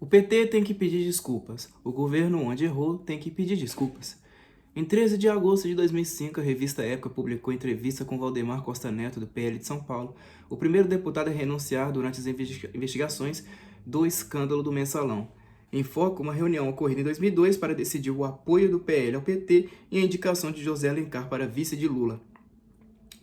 O PT tem que pedir desculpas. O governo onde errou tem que pedir desculpas. Em 13 de agosto de 2005, a revista Época publicou entrevista com Valdemar Costa Neto, do PL de São Paulo, o primeiro deputado a renunciar durante as investigações do escândalo do Mensalão. Em foco, uma reunião ocorrida em 2002 para decidir o apoio do PL ao PT e a indicação de José Alencar para vice de Lula.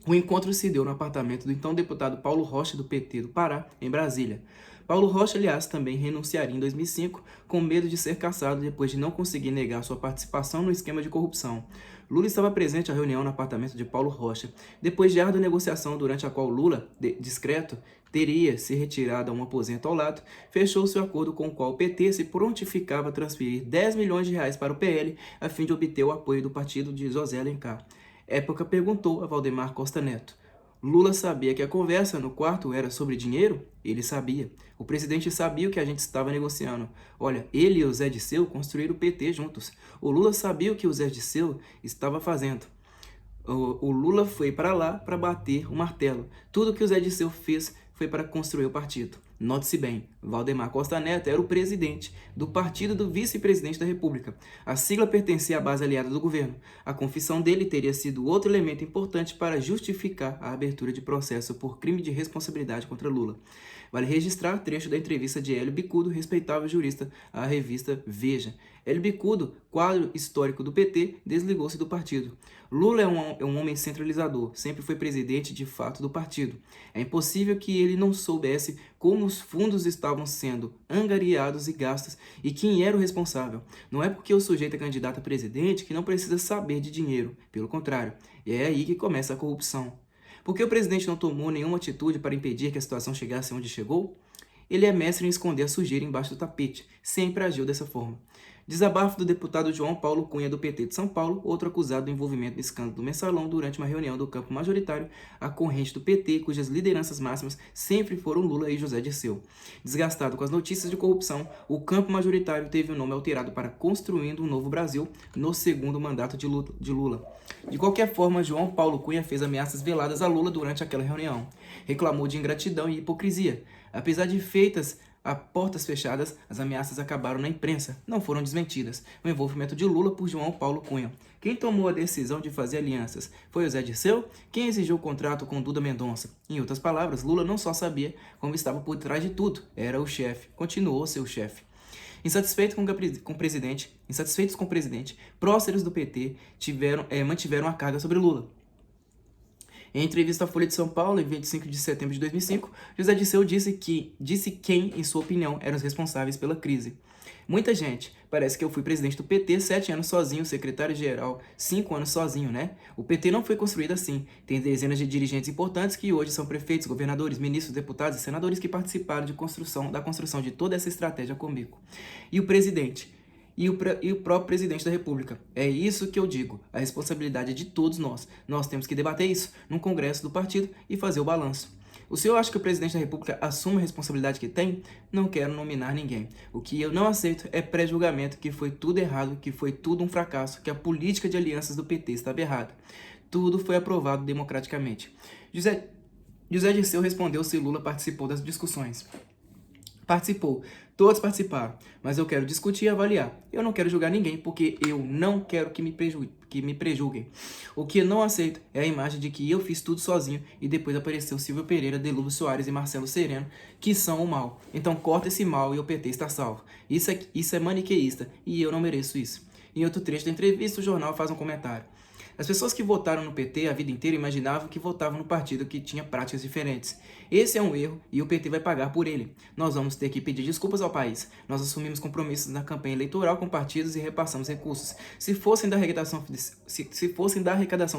O encontro se deu no apartamento do então deputado Paulo Rocha, do PT do Pará, em Brasília. Paulo Rocha, aliás, também renunciaria em 2005 com medo de ser cassado depois de não conseguir negar sua participação no esquema de corrupção. Lula estava presente à reunião no apartamento de Paulo Rocha. Depois de árdua negociação durante a qual Lula, discreto, teria se retirado a um aposento ao lado, fechou-se o acordo com o qual o PT se prontificava a transferir 10 milhões de reais para o PL a fim de obter o apoio do partido de José Alencar. Época perguntou a Valdemar Costa Neto: Lula sabia que a conversa no quarto era sobre dinheiro? Ele sabia. O presidente sabia o que a gente estava negociando. Olha, ele e o Zé Disseu construíram o PT juntos. O Lula sabia o que o Zé Disseu estava fazendo. O Lula foi para lá para bater o martelo. Tudo que o Zé Disseu fez foi para construir o partido. Note-se bem, Valdemar Costa Neto era o presidente do partido do vice-presidente da República. A sigla pertencia à base aliada do governo. A confissão dele teria sido outro elemento importante para justificar a abertura de processo por crime de responsabilidade contra Lula. Vale registrar trecho da entrevista de Hélio Bicudo, respeitável jurista, à revista Veja. Hélio Bicudo, quadro histórico do PT, desligou-se do partido. Lula é um homem centralizador, sempre foi presidente de fato do partido. É impossível que ele não soubesse como os fundos estavam sendo angariados e gastos e quem era o responsável. Não é porque o sujeito é candidato a presidente que não precisa saber de dinheiro, pelo contrário, é aí que começa a corrupção. Por que o presidente não tomou nenhuma atitude para impedir que a situação chegasse onde chegou? Ele é mestre em esconder a sujeira embaixo do tapete, sempre agiu dessa forma. Desabafo do deputado João Paulo Cunha, do PT de São Paulo, outro acusado do envolvimento no escândalo do Mensalão durante uma reunião do campo majoritário, a corrente do PT, cujas lideranças máximas sempre foram Lula e José Disseu. Desgastado com as notícias de corrupção, o campo majoritário teve o nome alterado para Construindo um Novo Brasil no segundo mandato de Lula. De qualquer forma, João Paulo Cunha fez ameaças veladas a Lula durante aquela reunião. Reclamou de ingratidão e hipocrisia. Apesar de feitas a portas fechadas, as ameaças acabaram na imprensa, não foram desmentidas. O envolvimento de Lula por João Paulo Cunha. Quem tomou a decisão de fazer alianças foi o Zé Disseu? Quem exigiu o contrato com Duda Mendonça? Em outras palavras, Lula não só sabia como estava por trás de tudo, era o chefe, continuou seu chefe. Insatisfeitos com o presidente, próceres do PT mantiveram a carga sobre Lula. Em entrevista à Folha de São Paulo, em 25 de setembro de 2005, José Disseu disse quem, em sua opinião, eram os responsáveis pela crise. Muita gente, parece que eu fui presidente do PT 7 anos sozinho, secretário-geral 5 anos sozinho, né? O PT não foi construído assim. Tem dezenas de dirigentes importantes que hoje são prefeitos, governadores, ministros, deputados e senadores que participaram da construção de toda essa estratégia comigo. E o presidente? E o próprio presidente da República. É isso que eu digo. A responsabilidade é de todos nós. Nós temos que debater isso no Congresso do partido e fazer o balanço. O senhor acha que o presidente da República assume a responsabilidade que tem? Não quero nominar ninguém. O que eu não aceito é pré-julgamento, que foi tudo errado, que foi tudo um fracasso, que a política de alianças do PT estava errada. Tudo foi aprovado democraticamente. José Disseu respondeu se Lula participou das discussões. Participou. Todos participaram, mas eu quero discutir e avaliar. Eu não quero julgar ninguém, porque eu não quero que me prejulguem. O que eu não aceito é a imagem de que eu fiz tudo sozinho e depois apareceu Silvio Pereira, Delúvio Soares e Marcelo Sereno, que são o mal. Então corta esse mal e o PT está salvo. Isso é maniqueísta e eu não mereço isso. Em outro trecho da entrevista, o jornal faz um comentário. As pessoas que votaram no PT a vida inteira imaginavam que votavam no partido que tinha práticas diferentes. Esse é um erro e o PT vai pagar por ele. Nós vamos ter que pedir desculpas ao país. Nós assumimos compromissos na campanha eleitoral com partidos e repassamos recursos. Se fossem da arrecadação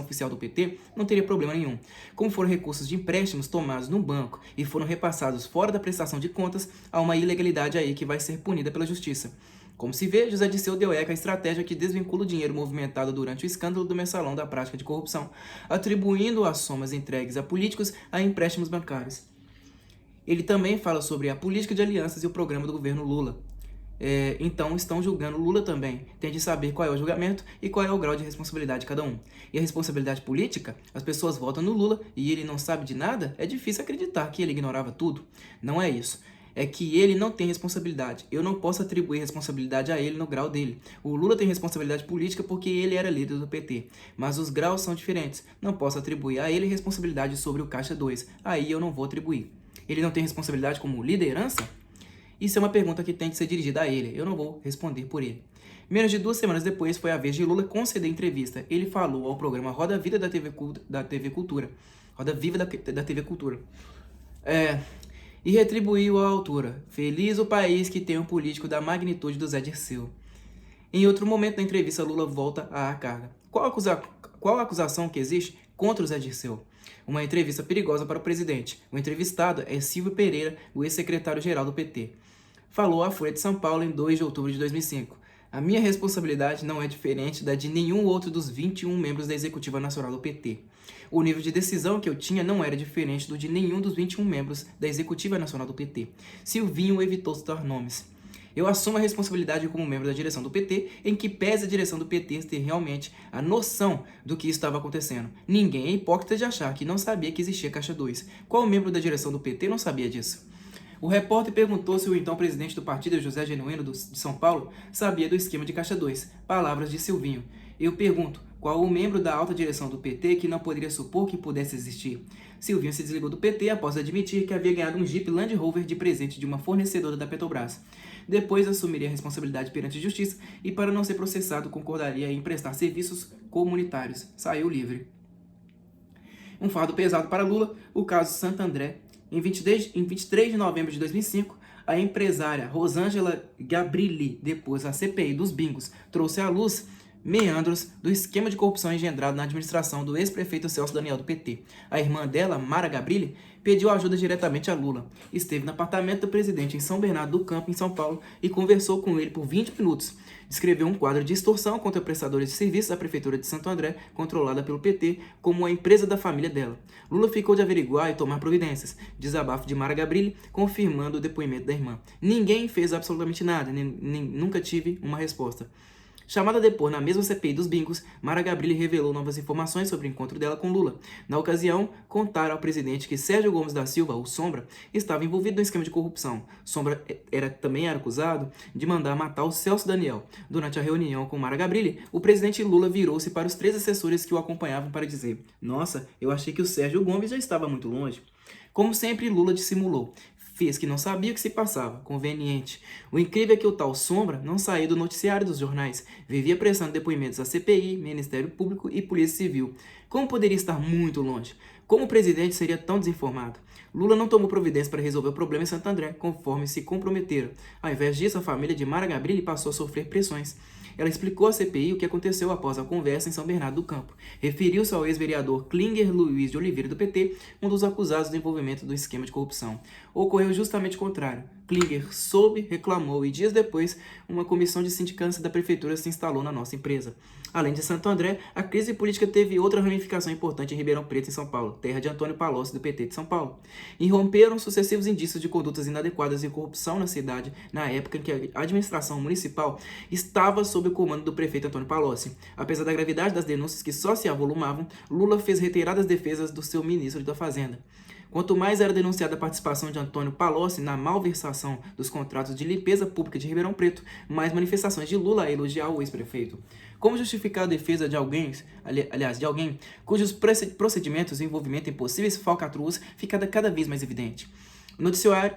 oficial do PT, não teria problema nenhum. Como foram recursos de empréstimos tomados no banco e foram repassados fora da prestação de contas, há uma ilegalidade aí que vai ser punida pela justiça. Como se vê, José Disseu deu eco à estratégia que desvincula o dinheiro movimentado durante o escândalo do Mensalão da prática de corrupção, atribuindo as somas entregues a políticos a empréstimos bancários. Ele também fala sobre a política de alianças e o programa do governo Lula. Então estão julgando Lula também. Tem de saber qual é o julgamento e qual é o grau de responsabilidade de cada um. E a responsabilidade política? As pessoas votam no Lula e ele não sabe de nada? É difícil acreditar que ele ignorava tudo. Não é isso. é que ele não tem responsabilidade. Eu não posso atribuir responsabilidade a ele no grau dele. O Lula tem responsabilidade política porque ele era líder do PT, mas os graus são diferentes. Não posso atribuir a ele responsabilidade sobre o Caixa 2. Aí eu não vou atribuir. Ele não tem responsabilidade como liderança? Isso é uma pergunta que tem que ser dirigida a ele. Eu não vou responder por ele. Menos de 2 semanas depois, foi a vez de Lula conceder entrevista. Ele falou ao programa Roda Vida da TV Cultura. Roda Viva da TV Cultura. E retribuiu à altura. Feliz o país que tem um político da magnitude do Zé Dirceu. Em outro momento da entrevista, Lula volta à carga. Qual a acusação que existe contra o Zé Dirceu? Uma entrevista perigosa para o presidente. O entrevistado é Silvio Pereira, o ex-secretário-geral do PT. Falou à Folha de São Paulo em 2 de outubro de 2005. A minha responsabilidade não é diferente da de nenhum outro dos 21 membros da Executiva Nacional do PT. O nível de decisão que eu tinha não era diferente do de nenhum dos 21 membros da Executiva Nacional do PT. Silvinho evitou citar nomes. Eu assumo a responsabilidade como membro da direção do PT, em que pese a direção do PT ter realmente a noção do que estava acontecendo. Ninguém é hipócrita de achar que não sabia que existia Caixa 2. Qual membro da direção do PT não sabia disso? O repórter perguntou se o então presidente do partido, José Genuíno de São Paulo, sabia do esquema de Caixa 2. Palavras de Silvinho. Eu pergunto, qual o membro da alta direção do PT que não poderia supor que pudesse existir? Silvinho se desligou do PT após admitir que havia ganhado um Jeep Land Rover de presente de uma fornecedora da Petrobras. Depois assumiria a responsabilidade perante a justiça e, para não ser processado, concordaria em prestar serviços comunitários. Saiu livre. Um fardo pesado para Lula, o caso Santo André. Em 23 de novembro de 2005, a empresária Rosângela Gabrilli, depois a CPI dos bingos, trouxe à luz meandros do esquema de corrupção engendrado na administração do ex-prefeito Celso Daniel do PT. A irmã dela, Mara Gabrilli, pediu ajuda diretamente a Lula. Esteve no apartamento do presidente em São Bernardo do Campo, em São Paulo, e conversou com ele por 20 minutos. Descreveu um quadro de extorsão contra prestadores de serviços da prefeitura de Santo André, controlada pelo PT, como a empresa da família dela. Lula ficou de averiguar e tomar providências. Desabafo de Mara Gabrilli, confirmando o depoimento da irmã. Ninguém fez absolutamente nada, nunca tive uma resposta. Chamada a depor na mesma CPI dos bingos, Mara Gabrilli revelou novas informações sobre o encontro dela com Lula. Na ocasião, contaram ao presidente que Sérgio Gomes da Silva, o Sombra, estava envolvido no esquema de corrupção. Sombra também era acusado de mandar matar o Celso Daniel. Durante a reunião com Mara Gabrilli, o presidente Lula virou-se para os 3 assessores que o acompanhavam para dizer: "Nossa, eu achei que o Sérgio Gomes já estava muito longe." Como sempre, Lula dissimulou. Fez que não sabia o que se passava. Conveniente. O incrível é que o tal Sombra não saía do noticiário dos jornais. Vivia prestando depoimentos à CPI, Ministério Público e Polícia Civil. Como poderia estar muito longe? Como o presidente seria tão desinformado? Lula não tomou providência para resolver o problema em Santo André, conforme se comprometeram. Ao invés disso, a família de Mara Gabrilli passou a sofrer pressões. Ela explicou à CPI o que aconteceu após a conversa em São Bernardo do Campo. Referiu-se ao ex-vereador Klinger Luiz de Oliveira do PT, um dos acusados do envolvimento do esquema de corrupção. Ocorreu justamente o contrário. Klinger soube, reclamou e dias depois, uma comissão de sindicância da prefeitura se instalou na nossa empresa. Além de Santo André, a crise política teve outra ramificação importante em Ribeirão Preto, em São Paulo, terra de Antônio Palocci, do PT de São Paulo. Irromperam sucessivos indícios de condutas inadequadas e corrupção na cidade, na época em que a administração municipal estava sob o comando do prefeito Antônio Palocci. Apesar da gravidade das denúncias que só se avolumavam, Lula fez reiteradas defesas do seu ministro da Fazenda. Quanto mais era denunciada a participação de Antônio Palocci na malversação dos contratos de limpeza pública de Ribeirão Preto, mais manifestações de Lula a elogiar o ex-prefeito. Como justificar a defesa de alguém cujos procedimentos e envolvimento em possíveis falcatruas fica cada vez mais evidente? O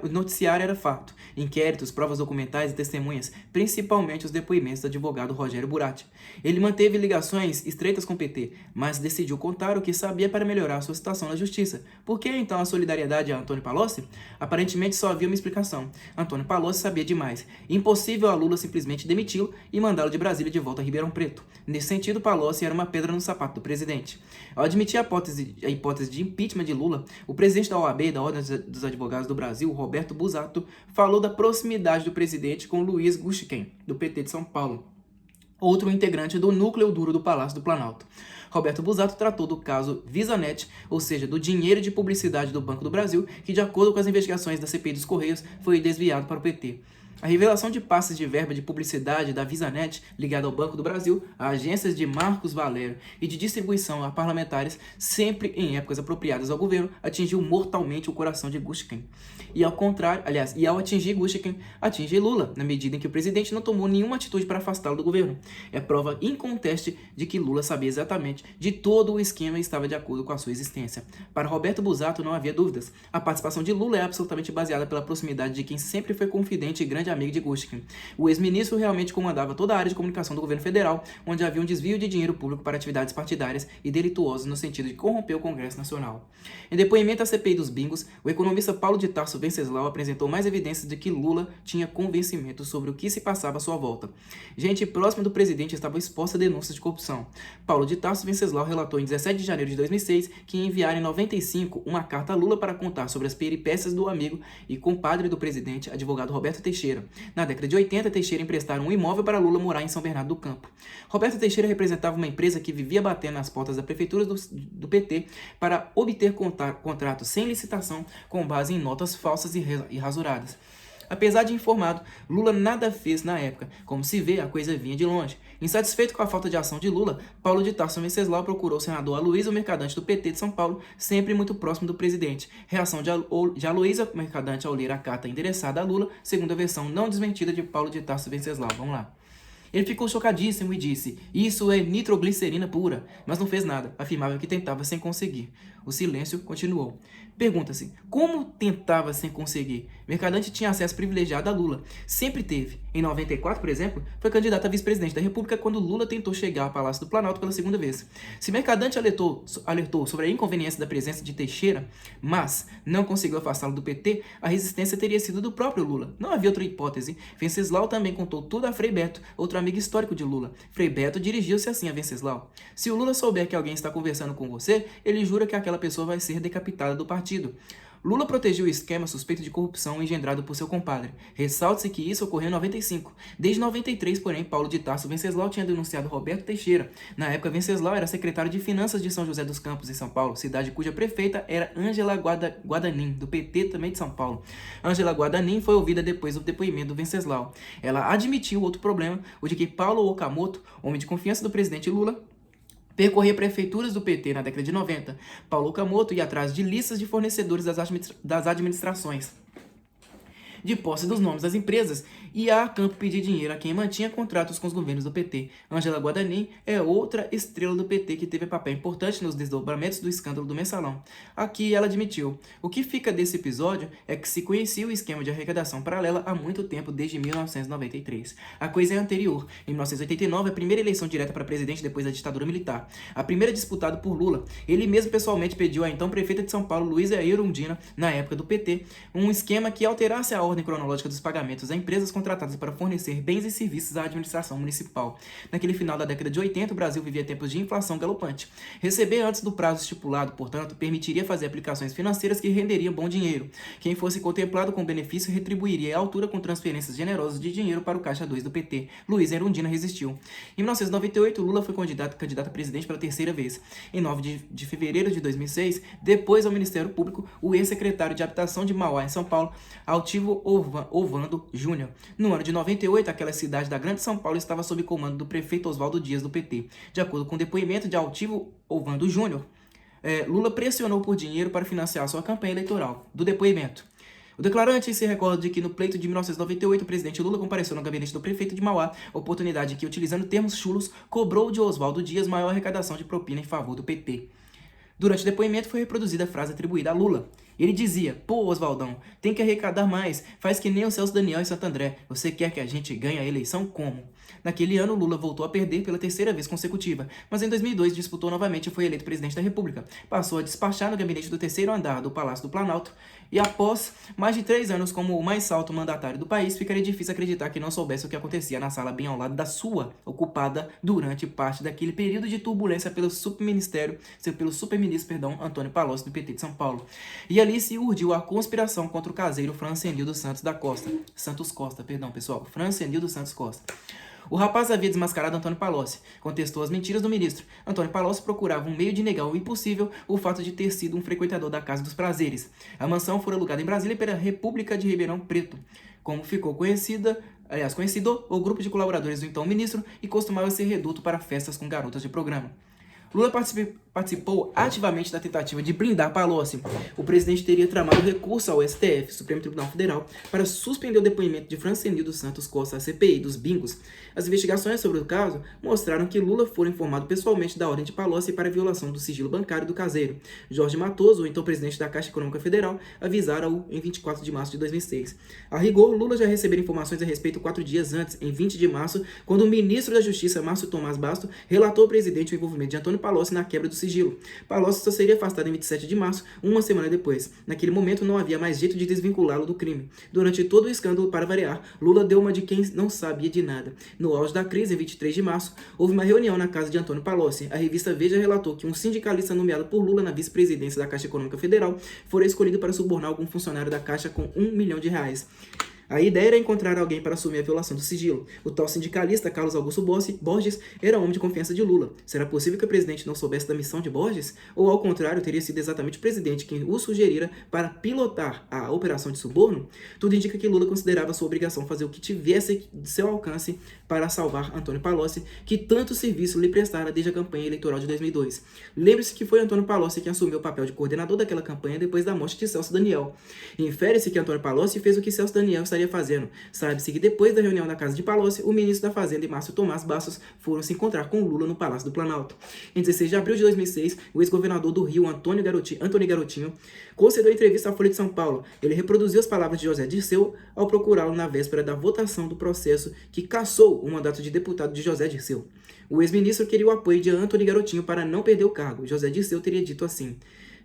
noticiário era fato, inquéritos, provas documentais e testemunhas, principalmente os depoimentos do advogado Rogério Buratti. Ele manteve ligações estreitas com o PT, mas decidiu contar o que sabia para melhorar sua situação na justiça. Por que então a solidariedade a Antônio Palocci? Aparentemente só havia uma explicação. Antônio Palocci sabia demais. Impossível a Lula simplesmente demiti-lo e mandá-lo de Brasília de volta a Ribeirão Preto. Nesse sentido, Palocci era uma pedra no sapato do presidente. Ao admitir a hipótese de impeachment de Lula, o presidente da OAB, da Ordem dos Advogados do Brasil, Roberto Busato, falou da proximidade do presidente com Luiz Gushiken, do PT de São Paulo, outro integrante do núcleo duro do Palácio do Planalto. Roberto Busato tratou do caso VisaNet, ou seja, do dinheiro de publicidade do Banco do Brasil, que, de acordo com as investigações da CPI dos Correios, foi desviado para o PT. A revelação de passes de verba de publicidade da VisaNet, ligada ao Banco do Brasil, a agências de Marcos Valério e de distribuição a parlamentares, sempre em épocas apropriadas ao governo, atingiu mortalmente o coração de Gushiken. E ao atingir Gushiken, atinge Lula, na medida em que o presidente não tomou nenhuma atitude para afastá-lo do governo. É prova inconteste de que Lula sabia exatamente de todo o esquema e estava de acordo com a sua existência. Para Roberto Busato não havia dúvidas. A participação de Lula é absolutamente baseada pela proximidade de quem sempre foi confidente e grande amigo de Gushiken. O ex-ministro realmente comandava toda a área de comunicação do governo federal, onde havia um desvio de dinheiro público para atividades partidárias e delituosas no sentido de corromper o Congresso Nacional. Em depoimento à CPI dos bingos, o economista Paulo de Tarso Venceslau apresentou mais evidências de que Lula tinha convencimento sobre o que se passava à sua volta. Gente próxima do presidente estava exposta a denúncias de corrupção. Paulo de Tarso Venceslau relatou em 17 de janeiro de 2006 que enviara em 95 uma carta a Lula para contar sobre as peripécias do amigo e compadre do presidente, advogado Roberto Teixeira. Na década de 80, Teixeira emprestara um imóvel para Lula morar em São Bernardo do Campo. Roberto Teixeira representava uma empresa que vivia batendo nas portas da prefeitura do PT para obter contratos sem licitação com base em notas falsas e rasuradas. Apesar de informado, Lula nada fez na época. Como se vê, a coisa vinha de longe. Insatisfeito com a falta de ação de Lula, Paulo de Tarso Venceslau procurou o senador Aloysio Mercadante do PT de São Paulo, sempre muito próximo do presidente. Reação de Aloysio Mercadante ao ler a carta endereçada a Lula, segundo a versão não desmentida de Paulo de Tarso Venceslau. Vamos lá. Ele ficou chocadíssimo e disse: "Isso é nitroglicerina pura", mas não fez nada, afirmava que tentava sem conseguir. O silêncio continuou. Pergunta-se, como tentava sem conseguir? Mercadante tinha acesso privilegiado a Lula. Sempre teve. Em 94, por exemplo, foi candidato a vice-presidente da República quando Lula tentou chegar ao Palácio do Planalto pela segunda vez. Se Mercadante alertou sobre a inconveniência da presença de Teixeira, mas não conseguiu afastá-lo do PT, a resistência teria sido do próprio Lula. Não havia outra hipótese. Venceslau também contou tudo a Frei Beto, outro amigo histórico de Lula. Frei Beto dirigiu-se assim a Venceslau: "Se o Lula souber que alguém está conversando com você, ele jura que aquela pessoa vai ser decapitada do partido." Lula protegeu o esquema suspeito de corrupção engendrado por seu compadre. Ressalte-se que isso ocorreu em 95. Desde 93, porém, Paulo de Tarso Venceslau tinha denunciado Roberto Teixeira. Na época, Venceslau era secretário de Finanças de São José dos Campos, em São Paulo, cidade cuja prefeita era Ângela Guadanin, do PT também de São Paulo. Ângela Guadanin foi ouvida depois do depoimento do Venceslau. Ela admitiu outro problema, o de que Paulo Okamoto, homem de confiança do presidente Lula, percorria prefeituras do PT na década de 90. Paulo Okamoto ia atrás de listas de fornecedores das administrações, de posse dos nomes das empresas, ia a campo pedir dinheiro a quem mantinha contratos com os governos do PT. Ângela Guadanin é outra estrela do PT que teve papel importante nos desdobramentos do escândalo do Mensalão. Aqui ela admitiu. O que fica desse episódio é que se conhecia o esquema de arrecadação paralela há muito tempo, desde 1993. A coisa é anterior. Em 1989, a primeira eleição direta para presidente depois da ditadura militar. A primeira disputada por Lula. Ele mesmo pessoalmente pediu à então prefeita de São Paulo, Luísa Erundina, na época do PT, um esquema que alterasse a ordem cronológica dos pagamentos a empresas contratadas para fornecer bens e serviços à administração municipal. Naquele final da década de 80, o Brasil vivia tempos de inflação galopante. Receber antes do prazo estipulado, portanto, permitiria fazer aplicações financeiras que renderiam bom dinheiro. Quem fosse contemplado com benefício retribuiria a altura com transferências generosas de dinheiro para o Caixa 2 do PT. Luísa Erundina resistiu. Em 1998, Lula foi candidato a presidente pela terceira vez. Em 9 de fevereiro de 2006, depois ao Ministério Público, o ex-secretário de Habitação de Mauá, em São Paulo, Altivo Ovando Júnior. No ano de 98, aquela cidade da Grande São Paulo estava sob comando do prefeito Oswaldo Dias, do PT. De acordo com o depoimento de Altivo Ovando Júnior, Lula pressionou por dinheiro para financiar sua campanha eleitoral. Do depoimento: o declarante se recorda de que no pleito de 1998, o presidente Lula compareceu no gabinete do prefeito de Mauá, oportunidade que, utilizando termos chulos, cobrou de Oswaldo Dias maior arrecadação de propina em favor do PT. Durante o depoimento foi reproduzida a frase atribuída a Lula. Ele dizia: "Pô, Oswaldão, tem que arrecadar mais, faz que nem o Celso Daniel em Santo André. Você quer que a gente ganhe a eleição como?" Naquele ano, Lula voltou a perder pela terceira vez consecutiva, mas em 2002 disputou novamente e foi eleito presidente da República. Passou a despachar no gabinete do terceiro andar do Palácio do Planalto e, após mais de 3 anos como o mais alto mandatário do país, ficaria difícil acreditar que não soubesse o que acontecia na sala bem ao lado da sua, ocupada durante parte daquele período de turbulência pelo superministro Antônio Palocci, do PT de São Paulo. E ali se urdiu a conspiração contra o caseiro Francenildo Santos Costa. O rapaz havia desmascarado Antônio Palocci, contestou as mentiras do ministro. Antônio Palocci procurava um meio de negar o impossível, o fato de ter sido um frequentador da Casa dos Prazeres. A mansão fora alugada em Brasília pela República de Ribeirão Preto. como ficou conhecido o grupo de colaboradores do então ministro e costumava ser reduto para festas com garotas de programa. Lula participou ativamente da tentativa de blindar Palocci. O presidente teria tramado recurso ao STF, Supremo Tribunal Federal, para suspender o depoimento de Francenildo Santos Costa à CPI dos bingos. As investigações sobre o caso mostraram que Lula fora informado pessoalmente da ordem de Palocci para a violação do sigilo bancário do caseiro. Jorge Matoso, o então presidente da Caixa Econômica Federal, avisara-o em 24 de março de 2006. A rigor, Lula já recebera informações a respeito 4 dias antes, em 20 de março, quando o ministro da Justiça, Márcio Tomás Basto, relatou ao presidente o envolvimento de Antônio Palocci na quebra do sigilo. Palocci só seria afastado em 27 de março, uma semana depois. Naquele momento não havia mais jeito de desvinculá-lo do crime. Durante todo o escândalo, para variar, Lula deu uma de quem não sabia de nada. No auge da crise, em 23 de março, houve uma reunião na casa de Antônio Palocci. A revista Veja relatou que um sindicalista nomeado por Lula na vice-presidência da Caixa Econômica Federal fora escolhido para subornar algum funcionário da Caixa com R$1 milhão. A ideia era encontrar alguém para assumir a violação do sigilo. O tal sindicalista, Carlos Augusto Borges, era homem de confiança de Lula. Será possível que o presidente não soubesse da missão de Borges? Ou, ao contrário, teria sido exatamente o presidente quem o sugerira para pilotar a operação de suborno? Tudo indica que Lula considerava sua obrigação fazer o que tivesse de seu alcance para salvar Antônio Palocci, que tanto serviço lhe prestara desde a campanha eleitoral de 2002. Lembre-se que foi Antônio Palocci quem assumiu o papel de coordenador daquela campanha depois da morte de Celso Daniel. Infere-se que Antônio Palocci fez o que Celso Daniel estaria fazendo. Sabe-se que depois da reunião na casa de Palocci, o ministro da Fazenda e Márcio Tomás Bastos foram se encontrar com Lula no Palácio do Planalto. Em 16 de abril de 2006, o ex-governador do Rio, Antônio Garotinho, concedeu entrevista à Folha de São Paulo. Ele reproduziu as palavras de José Dirceu ao procurá-lo na véspera da votação do processo que cassou o mandato de deputado de José Dirceu. O ex-ministro queria o apoio de Antônio Garotinho para não perder o cargo. José Dirceu teria dito assim: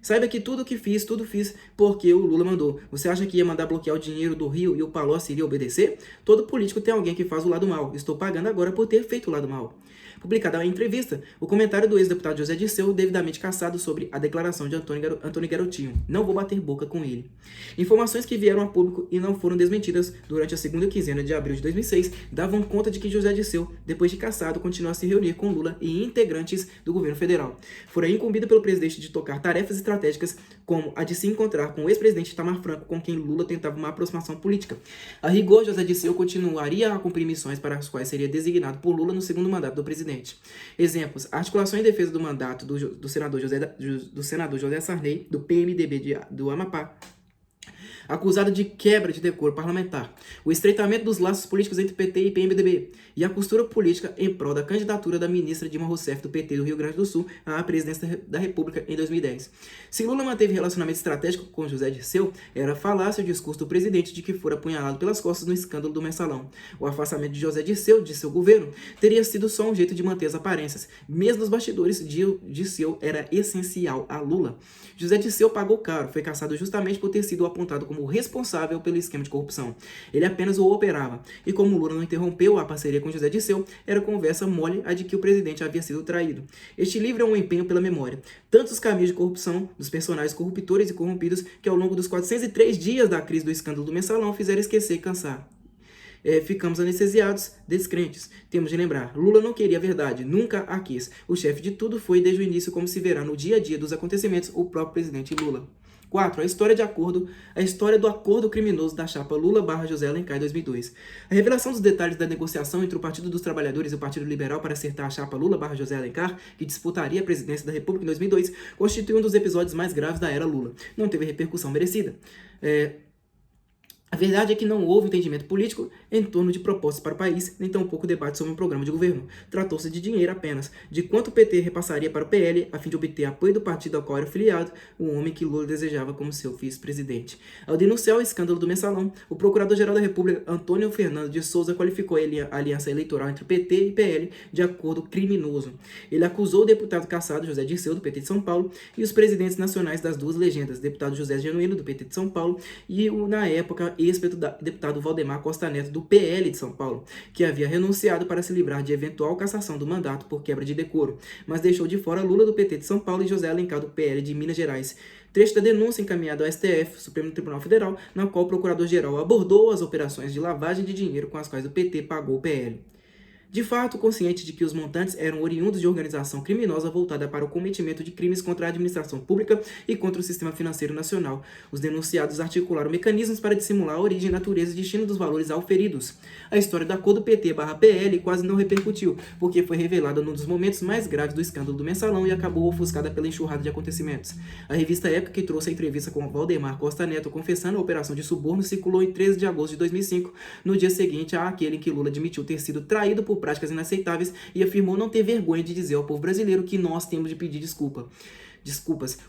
saiba que tudo fiz porque o Lula mandou. Você acha que ia mandar bloquear o dinheiro do Rio e o Palocci iria obedecer? Todo político tem alguém que faz o lado mal. Estou pagando agora por ter feito o lado mal. Publicada a entrevista, o comentário do ex-deputado José Dirceu, devidamente cassado sobre a declaração de Antônio Garotinho. Não vou bater boca com ele. Informações que vieram a público e não foram desmentidas durante a segunda quinzena de abril de 2006 davam conta de que José Dirceu, depois de cassado, continuou a se reunir com Lula e integrantes do governo federal. Fora incumbido pelo presidente de tocar tarefas estratégicas, como a de se encontrar com o ex-presidente Itamar Franco, com quem Lula tentava uma aproximação política. A rigor, José Dirceu continuaria a cumprir missões para as quais seria designado por Lula no segundo mandato do presidente. Exemplos: articulação em defesa do mandato do senador José Sarney, do PMDB do Amapá, acusado de quebra de decoro parlamentar, o estreitamento dos laços políticos entre PT e PMDB e a costura política em prol da candidatura da ministra Dilma Rousseff do PT do Rio Grande do Sul à presidência da República em 2010. Se Lula manteve relacionamento estratégico com José Dirceu, era falácia o discurso do presidente de que fora apunhalado pelas costas no escândalo do Mensalão. O afastamento de José Dirceu de seu governo teria sido só um jeito de manter as aparências. Mesmo nos bastidores, Dirceu era essencial a Lula. José Dirceu pagou caro, foi cassado justamente por ter sido apontado como responsável pelo esquema de corrupção. Ele apenas o operava. E como Lula não interrompeu a parceria com José Dirceu, era conversa mole a de que o presidente havia sido traído. Este livro é um empenho pela memória. Tantos caminhos de corrupção dos personagens corruptores e corrompidos que ao longo dos 403 dias da crise do escândalo do Mensalão fizeram esquecer e cansar. Ficamos anestesiados, descrentes. Temos de lembrar, Lula não queria a verdade, nunca a quis. O chefe de tudo foi, desde o início, como se verá no dia a dia dos acontecimentos, o próprio presidente Lula. 4. A história do acordo criminoso da chapa Lula/José Alencar em 2002. A revelação dos detalhes da negociação entre o Partido dos Trabalhadores e o Partido Liberal para acertar a chapa Lula/José Alencar, que disputaria a presidência da República em 2002, constitui um dos episódios mais graves da era Lula. Não teve repercussão merecida. A verdade é que não houve entendimento político em torno de propostas para o país, nem tampouco debate sobre um programa de governo. Tratou-se de dinheiro apenas, de quanto o PT repassaria para o PL, a fim de obter apoio do partido ao qual era filiado, o homem que Lula desejava como seu vice-presidente. Ao denunciar o escândalo do Mensalão, o Procurador-Geral da República, Antônio Fernando de Souza, qualificou a aliança eleitoral entre PT e PL de acordo criminoso. Ele acusou o deputado cassado José Dirceu, do PT de São Paulo, e os presidentes nacionais das duas legendas, deputado José Genuíno, do PT de São Paulo, e na época, ex-deputado Valdemar Costa Neto, do PL de São Paulo, que havia renunciado para se livrar de eventual cassação do mandato por quebra de decoro, mas deixou de fora Lula, do PT de São Paulo, e José Alencar, do PL de Minas Gerais. Trecho da denúncia encaminhada ao STF, Supremo Tribunal Federal, na qual o Procurador-Geral abordou as operações de lavagem de dinheiro com as quais o PT pagou o PL. De fato, consciente de que os montantes eram oriundos de organização criminosa voltada para o cometimento de crimes contra a administração pública e contra o sistema financeiro nacional, os denunciados articularam mecanismos para dissimular a origem, natureza e destino dos valores auferidos. A história da cor do PT/PL quase não repercutiu, porque foi revelada num dos momentos mais graves do escândalo do Mensalão e acabou ofuscada pela enxurrada de acontecimentos. A revista Época, que trouxe a entrevista com Valdemar Costa Neto confessando a operação de suborno, circulou em 13 de agosto de 2005, no dia seguinte àquele em que Lula admitiu ter sido traído por práticas inaceitáveis e afirmou não ter vergonha de dizer ao povo brasileiro que nós temos de pedir desculpas.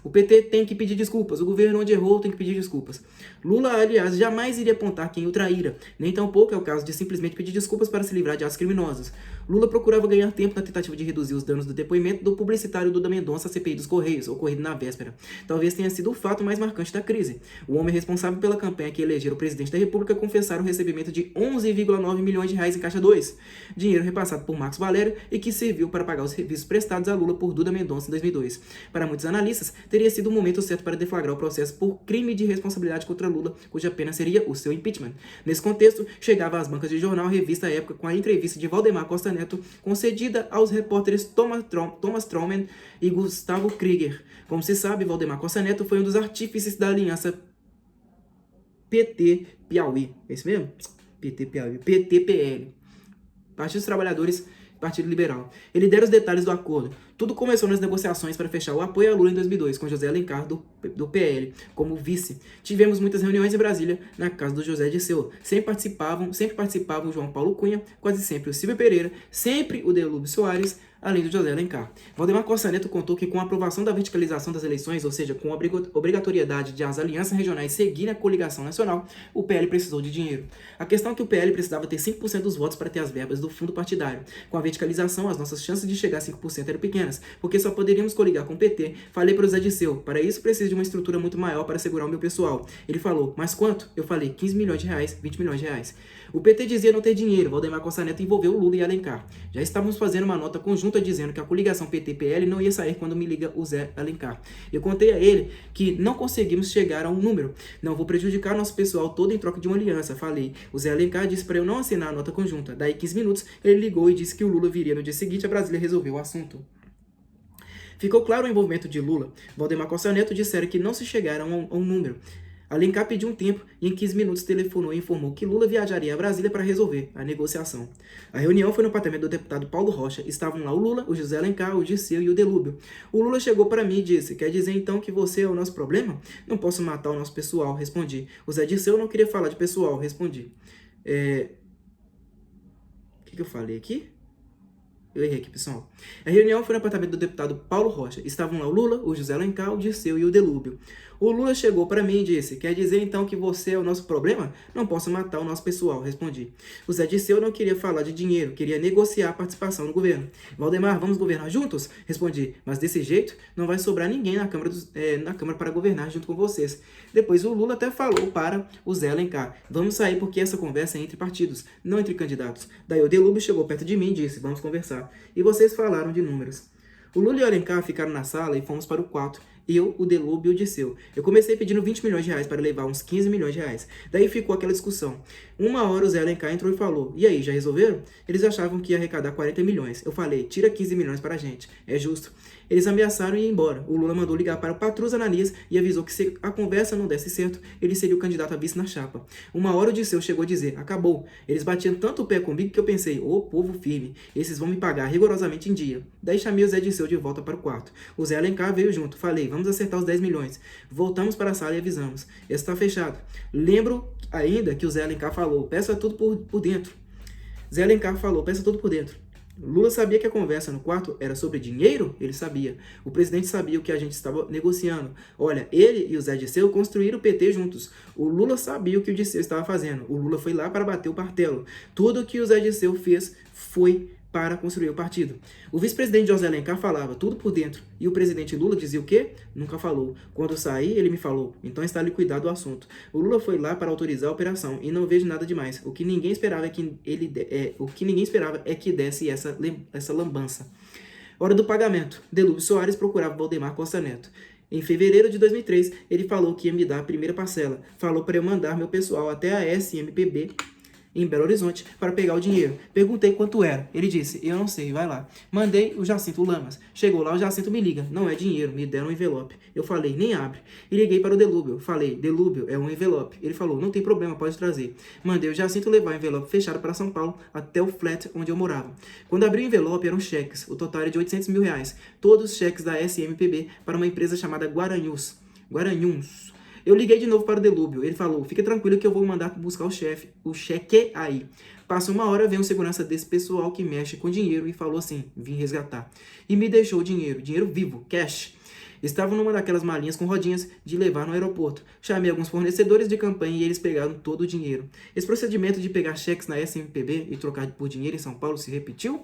O PT tem que pedir desculpas. O governo onde errou tem que pedir desculpas. Lula, aliás, jamais iria apontar quem o traíra. Nem tampouco é o caso de simplesmente pedir desculpas para se livrar de atos criminosos. Lula procurava ganhar tempo na tentativa de reduzir os danos do depoimento do publicitário Duda Mendonça à CPI dos Correios, ocorrido na véspera. Talvez tenha sido o fato mais marcante da crise. O homem responsável pela campanha que elegera o presidente da República confessara o recebimento de 11,9 milhões de reais em Caixa 2, dinheiro repassado por Marcos Valério e que serviu para pagar os serviços prestados a Lula por Duda Mendonça em 2002. Para muitos analistas, teria sido o momento certo para deflagrar o processo por crime de responsabilidade contra Lula, cuja pena seria o seu impeachment. Nesse contexto, chegava às bancas de jornal a revista Época com a entrevista de Valdemar Costa Neto concedida aos repórteres Thomas Trauman e Gustavo Krieger. Como se sabe, Valdemar Costa Neto foi um dos artífices da aliança PT-Piauí. É isso mesmo? PT-Piauí. PT-PL. Partido dos Trabalhadores, Partido Liberal. Ele dera os detalhes do acordo. Tudo começou nas negociações para fechar o apoio a Lula em 2002, com José Alencar, do PL, como vice. Tivemos muitas reuniões em Brasília, na casa do José Dirceu. Sempre participavam o João Paulo Cunha, quase sempre o Silvio Pereira, sempre o Delúbio Soares, além do José Alencar. Valdemar Costa Neto contou que com a aprovação da verticalização das eleições, ou seja, com a obrigatoriedade de as alianças regionais seguirem a coligação nacional, o PL precisou de dinheiro. A questão é que o PL precisava ter 5% dos votos para ter as verbas do fundo partidário. Com a verticalização, as nossas chances de chegar a 5% eram pequenas, porque só poderíamos coligar com o PT. Falei para o Zé Dirceu, para isso preciso de uma estrutura muito maior para segurar o meu pessoal. Ele falou, mas quanto? Eu falei, 15 milhões de reais, 20 milhões de reais. O PT dizia não ter dinheiro, Valdemar Costa Neto envolveu Lula e Alencar. Já estávamos fazendo uma nota conjunta dizendo que a coligação PT-PL não ia sair quando me liga o Zé Alencar. Eu contei a ele que não conseguimos chegar a um número. Não vou prejudicar nosso pessoal todo em troca de uma aliança, falei. O Zé Alencar disse para eu não assinar a nota conjunta. Daí 15 minutos, ele ligou e disse que o Lula viria no dia seguinte a Brasília resolveu o assunto. Ficou claro o envolvimento de Lula. Valdemar Costa Neto disseram que não se chegaram a um número. Alencar pediu um tempo e em 15 minutos telefonou e informou que Lula viajaria a Brasília para resolver a negociação. A reunião foi no apartamento do deputado Paulo Rocha. Estavam lá o Lula, o José Alencar, o Dirceu e o Delúbio. O Lula chegou para mim e disse, quer dizer então que você é o nosso problema? Não posso matar o nosso pessoal, respondi. O Zé Dirceu não queria falar de pessoal, respondi. O que eu falei aqui? Eu errei aqui, pessoal. A reunião foi no apartamento do deputado Paulo Rocha. Estavam lá o Lula, o José Alencar, o Dirceu e o Delúbio. O Lula chegou para mim e disse, quer dizer então que você é o nosso problema? Não posso matar o nosso pessoal, respondi. O Zé Dirceu não queria falar de dinheiro, queria negociar a participação no governo. Valdemar, vamos governar juntos? Respondi, mas desse jeito não vai sobrar ninguém na Câmara para governar junto com vocês. Depois o Lula até falou para o Zé Alencar, vamos sair porque essa conversa é entre partidos, não entre candidatos. Daí o Delúbio chegou perto de mim e disse, vamos conversar. E vocês falaram de números. O Lula e o Alencar ficaram na sala e fomos para o quarto. Eu, o Delúbio e o Dirceu. Eu comecei pedindo 20 milhões de reais para levar uns 15 milhões de reais. Daí ficou aquela discussão. Uma hora o Zé Alencar entrou e falou, e aí, já resolveram? Eles achavam que ia arrecadar 40 milhões. Eu falei, tira 15 milhões para a gente. É justo. Eles ameaçaram ir embora. O Lula mandou ligar para o Patrus Ananias e avisou que se a conversa não desse certo, ele seria o candidato a vice na chapa. Uma hora o Dirceu chegou a dizer, acabou. Eles batiam tanto o pé comigo que eu pensei, ô povo firme, esses vão me pagar rigorosamente em dia. Daí chamei o Zé Dirceu de volta para o quarto. O Zé Alencar veio junto. Falei, vamos acertar os 10 milhões. Voltamos para a sala e avisamos. Esse está fechado. Lembro ainda que o Zé Alencar falou, peça tudo por dentro. Zé Alencar falou, peça tudo por dentro. Lula sabia que a conversa no quarto era sobre dinheiro? Ele sabia. O presidente sabia o que a gente estava negociando. Olha, ele e o Zé Dirceu construíram o PT juntos. O Lula sabia o que o Dirceu estava fazendo. O Lula foi lá para bater o martelo. Tudo o que o Zé Dirceu fez foi para construir o partido. O vice-presidente José Alencar falava tudo por dentro. E o presidente Lula dizia o quê? Nunca falou. Quando eu saí, ele me falou. Então está liquidado o assunto. O Lula foi lá para autorizar a operação e não vejo nada demais. O que ninguém esperava é que desse essa lambança. Hora do pagamento. Delúbio Soares procurava Valdemar Costa Neto. Em fevereiro de 2003, ele falou que ia me dar a primeira parcela. Falou para eu mandar meu pessoal até a SMPB em Belo Horizonte para pegar o dinheiro. Perguntei quanto era. Ele disse, eu não sei, vai lá. Mandei o Jacinto Lamas. Chegou lá, o Jacinto me liga. Não é dinheiro, me deram um envelope. Eu falei, nem abre. E liguei para o Delúbio. Falei, Delúbio, é um envelope. Ele falou, não tem problema, pode trazer. Mandei o Jacinto levar o envelope fechado para São Paulo, até o flat onde eu morava. Quando abri o envelope, eram cheques. O total era de 800 mil reais. Todos cheques da SMPB para uma empresa chamada Guaranhuns. Eu liguei de novo para o Delúbio. Ele falou, fica tranquilo que eu vou mandar buscar o cheque aí. Passa uma hora, vem um segurança desse pessoal que mexe com dinheiro e falou assim, vim resgatar. E me deixou o dinheiro vivo, cash. Estava numa daquelas malinhas com rodinhas de levar no aeroporto. Chamei alguns fornecedores de campanha e eles pegaram todo o dinheiro. Esse procedimento de pegar cheques na SMPB e trocar por dinheiro em São Paulo se repetiu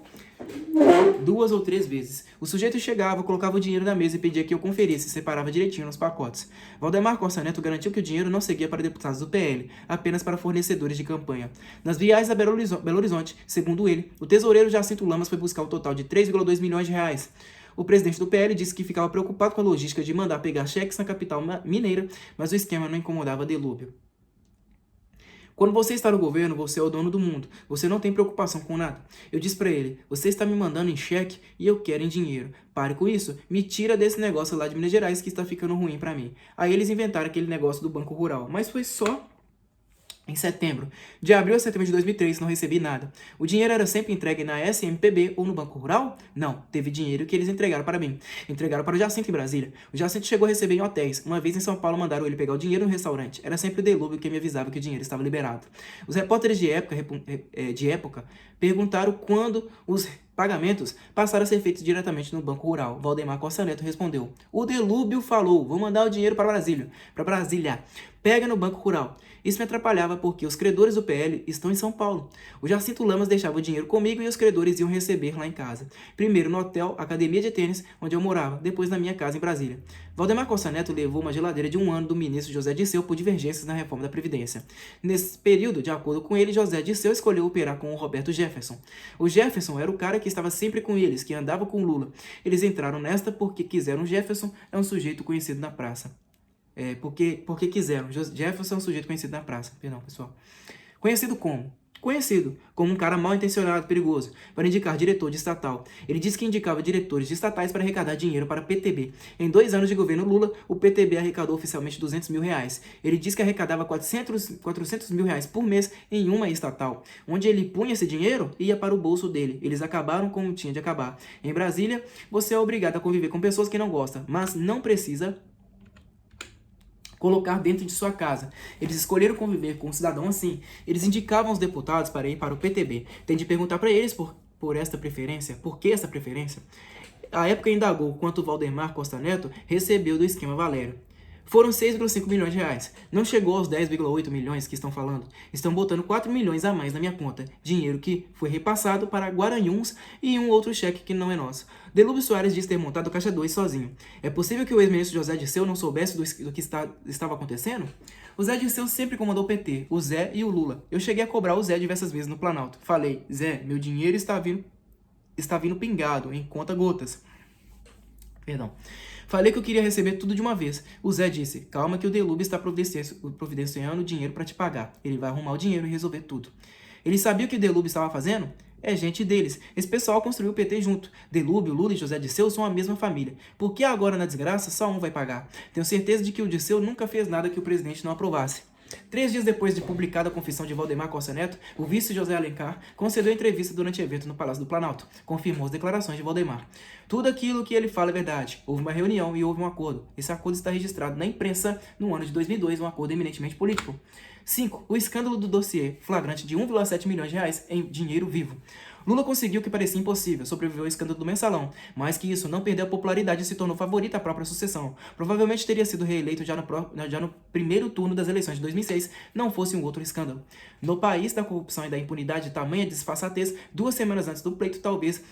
2 ou 3 vezes. O sujeito chegava, colocava o dinheiro na mesa e pedia que eu conferisse e separava direitinho nos pacotes. Valdemar Costa Neto garantiu que o dinheiro não seguia para deputados do PL, apenas para fornecedores de campanha. Nas viagens a Belo Horizonte, segundo ele, o tesoureiro Jacinto Lamas foi buscar o total de 3,2 milhões de reais. O presidente do PL disse que ficava preocupado com a logística de mandar pegar cheques na capital mineira, mas o esquema não incomodava Delúbio. Quando você está no governo, você é o dono do mundo. Você não tem preocupação com nada. Eu disse pra ele, você está me mandando em cheque e eu quero em dinheiro. Pare com isso, me tira desse negócio lá de Minas Gerais que está ficando ruim pra mim. Aí eles inventaram aquele negócio do Banco Rural, mas foi só em setembro. De abril a setembro de 2003, não recebi nada. O dinheiro era sempre entregue na SMPB ou no Banco Rural? Não, teve dinheiro que eles entregaram para mim. Entregaram para o Jacinto em Brasília. O Jacinto chegou a receber em hotéis. Uma vez em São Paulo mandaram ele pegar o dinheiro no restaurante. Era sempre o Delúbio que me avisava que o dinheiro estava liberado. Os repórteres de época perguntaram quando os pagamentos passaram a ser feitos diretamente no Banco Rural. Valdemar Costa Neto respondeu, o Delúbio falou, vou mandar o dinheiro para Brasília. Pega no Banco Rural. Isso me atrapalhava porque os credores do PL estão em São Paulo. O Jacinto Lamas deixava o dinheiro comigo e os credores iam receber lá em casa. Primeiro no hotel Academia de Tênis, onde eu morava, depois na minha casa em Brasília. Valdemar Costa Neto levou uma geladeira de 1 ano do ministro José Dirceu por divergências na reforma da Previdência. Nesse período, de acordo com ele, José Dirceu escolheu operar com o Roberto Jefferson. O Jefferson era o cara que estava sempre com eles, que andava com Lula. Eles entraram nesta porque quiseram. Jefferson é um sujeito conhecido na praça. Porque quiseram. Jefferson é um sujeito conhecido na praça. Perdão, pessoal. Conhecido como um cara mal intencionado, perigoso, para indicar diretor de estatal. Ele disse que indicava diretores de estatais para arrecadar dinheiro para a PTB. Em 2 anos de governo Lula, o PTB arrecadou oficialmente 200 mil reais. Ele disse que arrecadava 400 mil reais por mês em uma estatal. Onde ele punha esse dinheiro, ia para o bolso dele. Eles acabaram como tinha de acabar. Em Brasília, você é obrigado a conviver com pessoas que não gostam, mas não precisa colocar dentro de sua casa. Eles escolheram conviver com um cidadão assim. Eles indicavam os deputados para ir para o PTB. Tem de perguntar para eles por esta preferência. Por que essa preferência? A época indagou quanto Valdemar Costa Neto recebeu do esquema Valério. Foram 6,5 milhões de reais. Não chegou aos 10,8 milhões que estão falando. Estão botando 4 milhões a mais na minha conta. Dinheiro que foi repassado para Guaranhuns e um outro cheque que não é nosso. Delúbio Soares diz ter montado o Caixa 2 sozinho. É possível que o ex-ministro José Dirceu não soubesse do que estava acontecendo? O Zé Dirceu sempre comandou o PT, o Zé e o Lula. Eu cheguei a cobrar o Zé diversas vezes no Planalto. Falei, Zé, meu dinheiro está vindo pingado, em conta-gotas. Perdão. Falei que eu queria receber tudo de uma vez. O Zé disse, calma que o Delúbio está providenciando dinheiro para te pagar. Ele vai arrumar o dinheiro e resolver tudo. Ele sabia o que o Delúbio estava fazendo? É gente deles. Esse pessoal construiu o PT junto. Delúbio, Lula e José Dirceu são a mesma família. Por que agora na desgraça só um vai pagar? Tenho certeza de que o Dirceu nunca fez nada que o presidente não aprovasse. 3 dias depois de publicada a confissão de Valdemar Costa Neto, o vice José Alencar concedeu entrevista durante evento no Palácio do Planalto. Confirmou as declarações de Valdemar. Tudo aquilo que ele fala é verdade. Houve uma reunião e houve um acordo. Esse acordo está registrado na imprensa no ano de 2002, um acordo eminentemente político. 5. O escândalo do dossiê flagrante de 1,7 milhões de reais em dinheiro vivo. Lula conseguiu o que parecia impossível, sobreviveu ao escândalo do mensalão, mas que isso não perdeu a popularidade e se tornou favorito à própria sucessão. Provavelmente teria sido reeleito já no primeiro turno das eleições de 2006, não fosse um outro escândalo. No país da corrupção e da impunidade tamanha disfarçatez, 2 semanas antes do pleito, talvez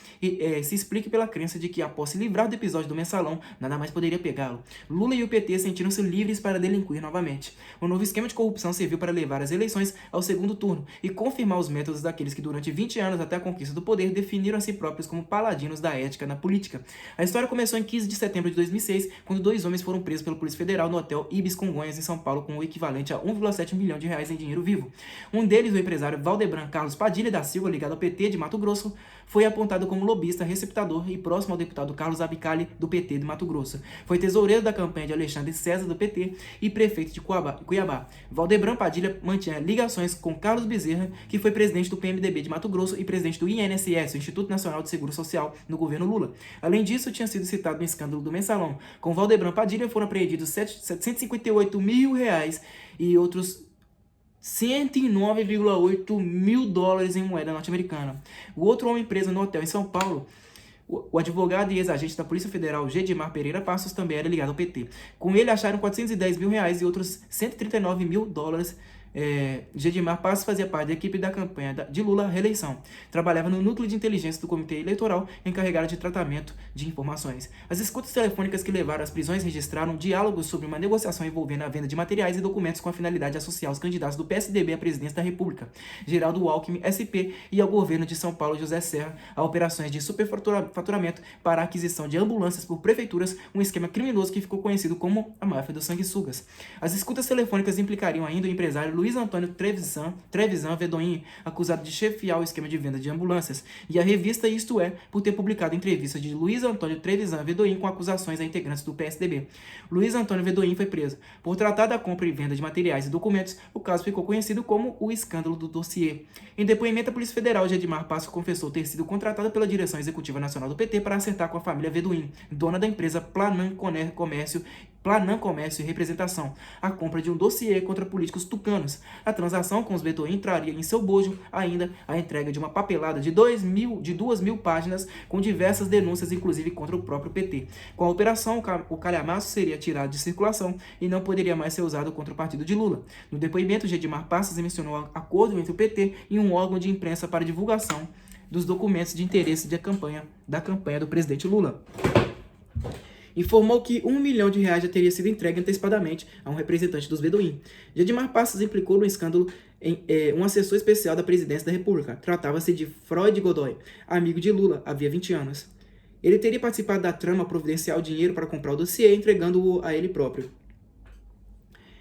se explique pela crença de que, após se livrar do episódio do mensalão, nada mais poderia pegá-lo. Lula e o PT sentiram-se livres para delinquir novamente. O novo esquema de corrupção serviu para levar as eleições ao segundo turno e confirmar os métodos daqueles que, durante 20 anos até a conquista conquista do poder, definiram a si próprios como paladinos da ética na política. A história começou em 15 de setembro de 2006, quando 2 homens foram presos pela Polícia Federal no hotel Ibis Congonhas, em São Paulo, com o equivalente a 1,7 milhão de reais em dinheiro vivo. Um deles, o empresário Valdebran Carlos Padilha da Silva, ligado ao PT de Mato Grosso, foi apontado como lobista, receptador e próximo ao deputado Carlos Abicali, do PT de Mato Grosso. Foi tesoureiro da campanha de Alexandre César, do PT, e prefeito de Cuiabá. Valdebran Padilha mantinha ligações com Carlos Bezerra, que foi presidente do PMDB de Mato Grosso e presidente do INSS, o Instituto Nacional de Seguro Social, no governo Lula. Além disso, tinha sido citado no escândalo do Mensalão. Com Valdebran Padilha foram apreendidos R$758 mil e outros 109,8 mil dólares em moeda norte-americana. O outro homem preso no hotel em São Paulo, o advogado e ex-agente da Polícia Federal, Gedimar Pereira Passos, também era ligado ao PT. Com ele, acharam R$410 mil e outros 139 mil dólares. Gedimar Passos fazia parte da equipe da campanha de Lula à reeleição. Trabalhava no núcleo de inteligência do Comitê Eleitoral, encarregado de tratamento de informações. As escutas telefônicas que levaram às prisões registraram diálogos sobre uma negociação envolvendo a venda de materiais e documentos com a finalidade de associar os candidatos do PSDB à presidência da República, Geraldo Alckmin, SP, e ao governo de São Paulo, José Serra, a operações de superfaturamento para a aquisição de ambulâncias por prefeituras, um esquema criminoso que ficou conhecido como a máfia dos sanguessugas. As escutas telefônicas implicariam ainda o empresário Luiz Antônio Trevisan Vedoin, acusado de chefiar o esquema de venda de ambulâncias, e a revista Isto É, por ter publicado entrevistas de Luiz Antônio Trevisan Vedoin com acusações a integrantes do PSDB. Luiz Antônio Vedoin foi preso. Por tratar da compra e venda de materiais e documentos, o caso ficou conhecido como o escândalo do dossiê. Em depoimento à Polícia Federal, Gedimar Passos confessou ter sido contratado pela direção executiva nacional do PT para acertar com a família Vedoin, dona da empresa Planan Comércio e Representação, a compra de um dossiê contra políticos tucanos. A transação com os Vedoin traria em seu bojo ainda a entrega de uma papelada de 2 mil páginas com diversas denúncias, inclusive contra o próprio PT. Com a operação, o calhamaço seria tirado de circulação e não poderia mais ser usado contra o partido de Lula. No depoimento, Gedimar Passos mencionou um acordo entre o PT e um órgão de imprensa para divulgação dos documentos de interesse da campanha do presidente Lula. Informou que R$1 milhão já teria sido entregue antecipadamente a um representante dos Vedoin. Gedimar Passos implicou no escândalo em um assessor especial da presidência da República. Tratava-se de Freud Godoy, amigo de Lula, havia 20 anos. Ele teria participado da trama providencial dinheiro para comprar o dossiê, entregando-o a ele próprio.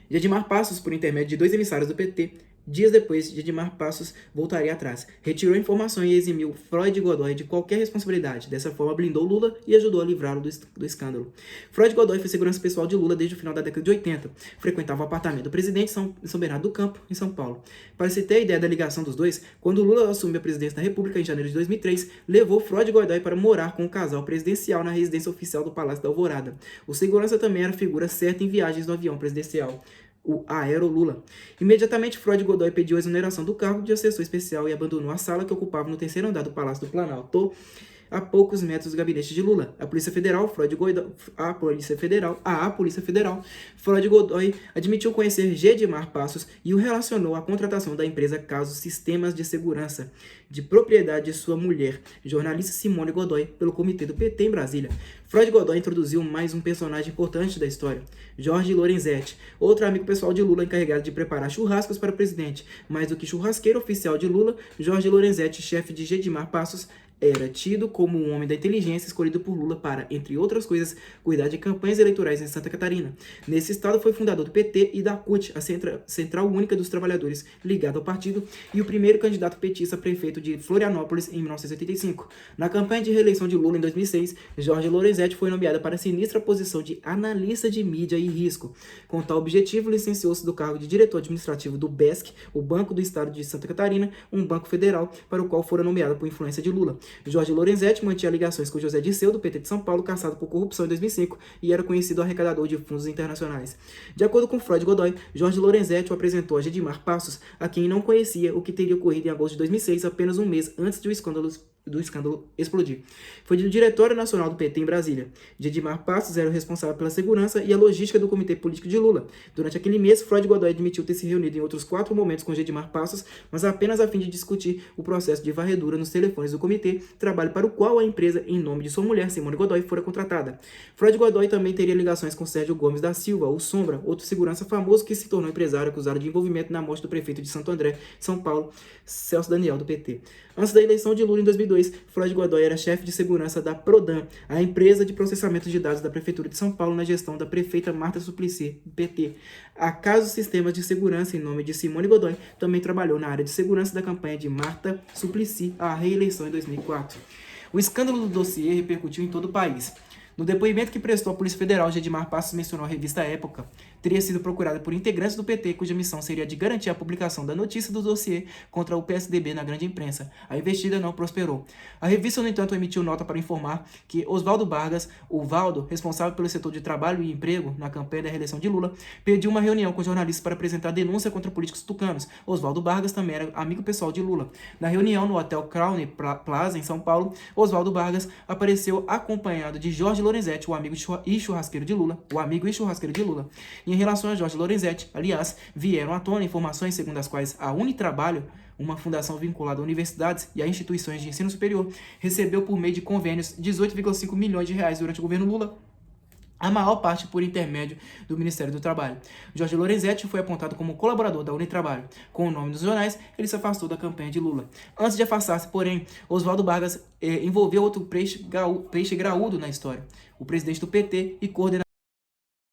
Gedimar Passos, por intermédio de 2 emissários do PT, dias depois, Gedimar Passos voltaria atrás, retirou informações e eximiu Freud Godoy de qualquer responsabilidade. Dessa forma, blindou Lula e ajudou a livrá-lo do escândalo. Freud Godoy foi segurança pessoal de Lula desde o final da década de 80. Frequentava o apartamento do presidente em São Bernardo do Campo, em São Paulo. Para se ter a ideia da ligação dos dois, quando Lula assumiu a presidência da República em janeiro de 2003, levou Freud Godoy para morar com o casal presidencial na residência oficial do Palácio da Alvorada. O segurança também era figura certa em viagens no avião presidencial, o Aero Lula. Imediatamente, Freud Godoy pediu a exoneração do cargo de assessor especial e abandonou a sala que ocupava no 3º andar do Palácio do Planalto, a poucos metros do gabinete de Lula. A Polícia Federal, Freud Godoy admitiu conhecer Gedimar Passos e o relacionou à contratação da empresa Caso Sistemas de Segurança, de propriedade de sua mulher, jornalista Simone Godoy, pelo comitê do PT em Brasília. Freud Godoy introduziu mais um personagem importante da história, Jorge Lorenzetti, outro amigo pessoal de Lula encarregado de preparar churrascos para o presidente. Mais do que churrasqueiro oficial de Lula, Jorge Lorenzetti, chefe de Gedimar Passos, era tido como um homem da inteligência escolhido por Lula para, entre outras coisas, cuidar de campanhas eleitorais em Santa Catarina. Nesse estado foi fundador do PT e da CUT, a Central Única dos Trabalhadores, ligado ao partido, e o primeiro candidato petista a prefeito de Florianópolis em 1985. Na campanha de reeleição de Lula em 2006, Jorge Lorenzetti foi nomeado para a sinistra posição de analista de mídia e risco. Com tal objetivo, licenciou-se do cargo de diretor administrativo do BESC, o Banco do Estado de Santa Catarina, um banco federal para o qual fora nomeado por influência de Lula. Jorge Lorenzetti mantinha ligações com José Dirceu, do PT de São Paulo, caçado por corrupção em 2005, e era conhecido arrecadador de fundos internacionais. De acordo com Freud Godoy, Jorge Lorenzetti o apresentou a Gedimar Passos, a quem não conhecia, o que teria ocorrido em agosto de 2006, apenas um mês antes de o escândalo do escândalo explodir. Foi do Diretório Nacional do PT em Brasília. Gedimar Passos era o responsável pela segurança e a logística do Comitê Político de Lula. Durante aquele mês, Freud Godoy admitiu ter se reunido em outros 4 momentos com Gedimar Passos, mas apenas a fim de discutir o processo de varredura nos telefones do comitê, trabalho para o qual a empresa, em nome de sua mulher, Simone Godoy, fora contratada. Freud Godoy também teria ligações com Sérgio Gomes da Silva, o Sombra, outro segurança famoso que se tornou empresário acusado de envolvimento na morte do prefeito de Santo André, São Paulo, Celso Daniel, do PT. Antes da eleição de Lula em 2002, Freud Godoy era chefe de segurança da Prodan, a empresa de processamento de dados da Prefeitura de São Paulo na gestão da prefeita Marta Suplicy, do PT. A Caso Sistemas de Segurança, em nome de Simone Godoy, também trabalhou na área de segurança da campanha de Marta Suplicy à reeleição em 2004. O escândalo do dossiê repercutiu em todo o país. No depoimento que prestou à Polícia Federal, Gedimar Passos mencionou a revista Época teria sido procurada por integrantes do PT, cuja missão seria de garantir a publicação da notícia do dossiê contra o PSDB na grande imprensa. A investida não prosperou. A revista, no entanto, emitiu nota para informar que Oswaldo Vargas, o Valdo, responsável pelo setor de trabalho e emprego na campanha da reeleição de Lula, pediu uma reunião com jornalistas para apresentar denúncia contra políticos tucanos. Oswaldo Vargas também era amigo pessoal de Lula. Na reunião no Hotel Crown Plaza, em São Paulo, Oswaldo Vargas apareceu acompanhado de Jorge Lorenzetti, o amigo e churrasqueiro de Lula. Em relação a Jorge Lorenzetti, aliás, vieram à tona informações segundo as quais a Unitrabalho, uma fundação vinculada a universidades e a instituições de ensino superior, recebeu por meio de convênios 18,5 milhões de reais durante o governo Lula, a maior parte por intermédio do Ministério do Trabalho. Jorge Lorenzetti foi apontado como colaborador da Unitrabalho. Com o nome dos jornais, ele se afastou da campanha de Lula. Antes de afastar-se, porém, Oswaldo Vargas envolveu outro peixe graúdo na história, o presidente do PT e coordenador